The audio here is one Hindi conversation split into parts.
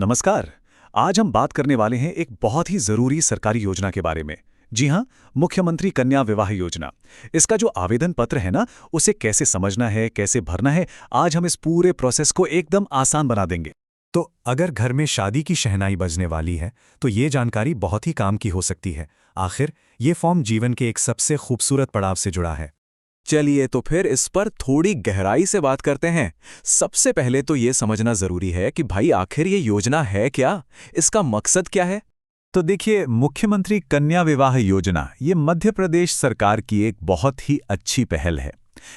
नमस्कार। आज हम बात करने वाले हैं एक बहुत ही जरूरी सरकारी योजना के बारे में। जी हाँ, मुख्यमंत्री कन्या विवाह योजना। इसका जो आवेदन पत्र है ना, उसे कैसे समझना है, कैसे भरना है, आज हम इस पूरे प्रोसेस को एकदम आसान बना देंगे। तो अगर घर में शादी की शहनाई बजने वाली है तो ये जानकारी बहुत ही काम की हो सकती है। आखिर ये फॉर्म जीवन के एक सबसे खूबसूरत पड़ाव से जुड़ा है। चलिए तो फिर इस पर थोड़ी गहराई से बात करते हैं। सबसे पहले तो ये समझना जरूरी है कि भाई आखिर ये योजना है क्या, इसका मकसद क्या है। तो देखिए, मुख्यमंत्री कन्या विवाह योजना ये मध्य प्रदेश सरकार की एक बहुत ही अच्छी पहल है।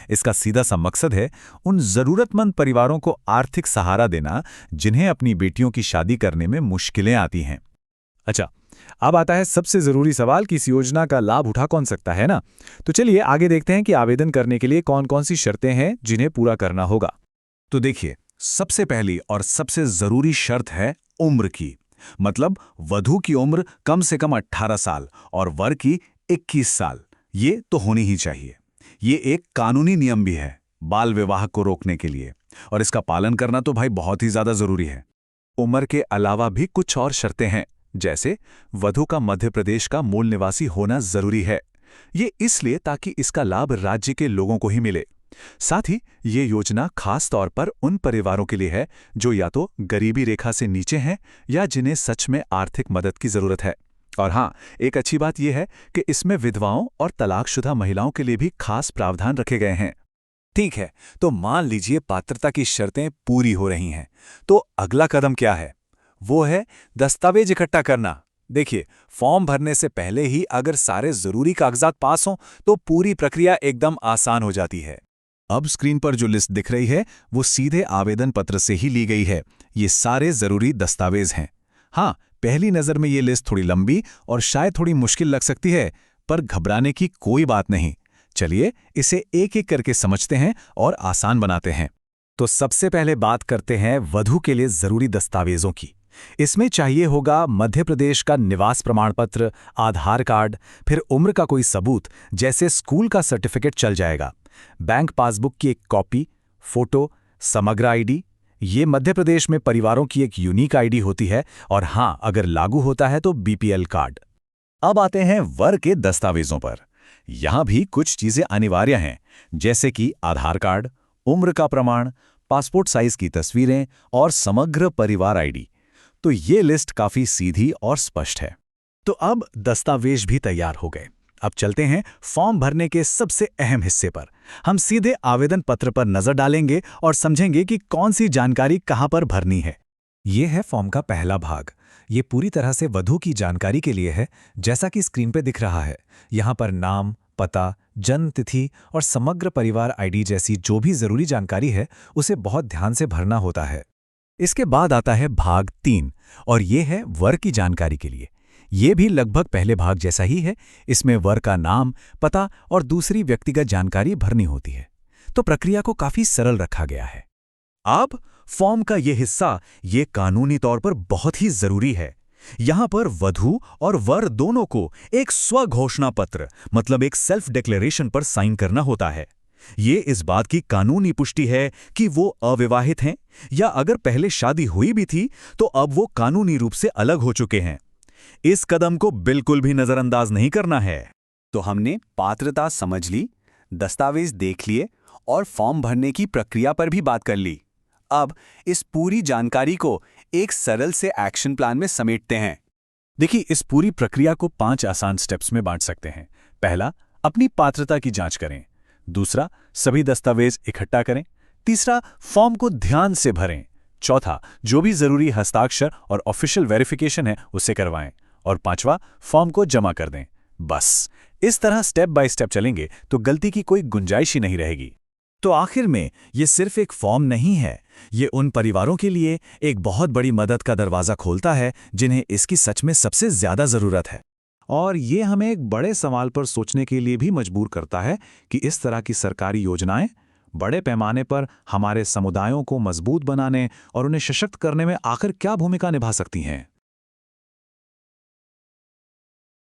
इसका सीधा सा मकसद है उन जरूरतमंद परिवारों को आर्थिक सहारा देना जिन्हें अपनी बेटियों की शादी करने में मुश्किलें आती हैं। अच्छा, अब आता है सबसे जरूरी सवाल कि इस योजना का लाभ उठा कौन सकता है ना। तो चलिए आगे देखते हैं कि आवेदन करने के लिए कौन कौन सी शर्तें हैं जिन्हें पूरा करना होगा। तो देखिए, सबसे पहली और सबसे जरूरी शर्त है उम्र की। मतलब वधू की उम्र कम से कम 18 साल और वर की 21 साल, ये तो होनी ही चाहिए। ये एक कानूनी नियम भी है बाल विवाह को रोकने के लिए, और इसका पालन करना तो भाई बहुत ही ज्यादा जरूरी है। उम्र के अलावा भी कुछ और शर्तें हैं, जैसे वधू का मध्य प्रदेश का मूल निवासी होना जरूरी है। ये इसलिए ताकि इसका लाभ राज्य के लोगों को ही मिले। साथ ही ये योजना खास तौर पर उन परिवारों के लिए है जो या तो गरीबी रेखा से नीचे हैं या जिन्हें सच में आर्थिक मदद की जरूरत है। और हाँ, एक अच्छी बात यह है कि इसमें विधवाओं और तलाकशुदा महिलाओं के लिए भी खास प्रावधान रखे गए हैं। ठीक है, तो मान लीजिए पात्रता की शर्तें पूरी हो रही हैं, तो अगला कदम क्या है? वो है दस्तावेज इकट्ठा करना। देखिए, फॉर्म भरने से पहले ही अगर सारे जरूरी कागजात पास हों तो पूरी प्रक्रिया एकदम आसान हो जाती है। अब स्क्रीन पर जो लिस्ट दिख रही है वो सीधे आवेदन पत्र से ही ली गई है। ये सारे जरूरी दस्तावेज हैं। हाँ, पहली नजर में ये लिस्ट थोड़ी लंबी और शायद थोड़ी मुश्किल लग सकती है, पर घबराने की कोई बात नहीं। चलिए इसे एक एक करके समझते हैं और आसान बनाते हैं। तो सबसे पहले बात करते हैं वधू के लिए जरूरी दस्तावेजों की। इसमें चाहिए होगा मध्य प्रदेश का निवास प्रमाण पत्र, आधार कार्ड, फिर उम्र का कोई सबूत जैसे स्कूल का सर्टिफिकेट चल जाएगा, बैंक पासबुक की एक कॉपी, फोटो, समग्र आईडी। ये मध्य प्रदेश में परिवारों की एक यूनिक आईडी होती है, और हां, अगर लागू होता है तो बीपीएल कार्ड। अब आते हैं वर के दस्तावेजों पर। यहां भी कुछ चीजें अनिवार्य हैं, जैसे कि आधार कार्ड, उम्र का प्रमाण, पासपोर्ट साइज की तस्वीरें और समग्र परिवार आईडी। तो ये लिस्ट काफी सीधी और स्पष्ट है। तो अब दस्तावेज भी तैयार हो गए। अब चलते हैं फॉर्म भरने के सबसे अहम हिस्से पर। हम सीधे आवेदन पत्र पर नजर डालेंगे और समझेंगे कि कौन सी जानकारी कहां पर भरनी है। ये है फॉर्म का पहला भाग। ये पूरी तरह से वधू की जानकारी के लिए है, जैसा कि स्क्रीन पे दिख रहा है। यहाँ पर नाम, पता, जन्म तिथि और समग्र परिवार आईडी जैसी जो भी जरूरी जानकारी है उसे बहुत ध्यान से भरना होता है। इसके बाद आता है भाग 3, और ये है वर की जानकारी के लिए। ये भी लगभग पहले भाग जैसा ही है। इसमें वर का नाम, पता और दूसरी व्यक्तिगत जानकारी भरनी होती है। तो प्रक्रिया को काफी सरल रखा गया है। अब फॉर्म का ये हिस्सा ये कानूनी तौर पर बहुत ही जरूरी है। यहां पर वधू और वर दोनों को एक स्वघोषणा पत्र, मतलब एक सेल्फ डिक्लेरेशन पर साइन करना होता है। ये इस बात की कानूनी पुष्टि है कि वो अविवाहित हैं, या अगर पहले शादी हुई भी थी तो अब वो कानूनी रूप से अलग हो चुके हैं। इस कदम को बिल्कुल भी नजरअंदाज नहीं करना है। तो हमने पात्रता समझ ली, दस्तावेज देख लिए और फॉर्म भरने की प्रक्रिया पर भी बात कर ली। अब इस पूरी जानकारी को एक सरल से एक्शन प्लान में समेटते हैं। देखिए, इस पूरी प्रक्रिया को 5 आसान स्टेप्स में बांट सकते हैं। पहला, अपनी पात्रता की जांच करें। दूसरा, सभी दस्तावेज इकट्ठा करें। तीसरा, फॉर्म को ध्यान से भरें। चौथा, जो भी जरूरी हस्ताक्षर और ऑफिशियल वेरिफिकेशन है उसे करवाएं। और पांचवा, फॉर्म को जमा कर दें। बस इस तरह स्टेप बाय स्टेप चलेंगे तो गलती की कोई गुंजाइश ही नहीं रहेगी। तो आखिर में ये सिर्फ एक फॉर्म नहीं है, ये उन परिवारों के लिए एक बहुत बड़ी मदद का दरवाजा खोलता है जिन्हें इसकी सच में सबसे ज्यादा जरूरत है। और ये हमें एक बड़े सवाल पर सोचने के लिए भी मजबूर करता है कि इस तरह की सरकारी योजनाएं बड़े पैमाने पर हमारे समुदायों को मजबूत बनाने और उन्हें सशक्त करने में आखिर क्या भूमिका निभा सकती हैं।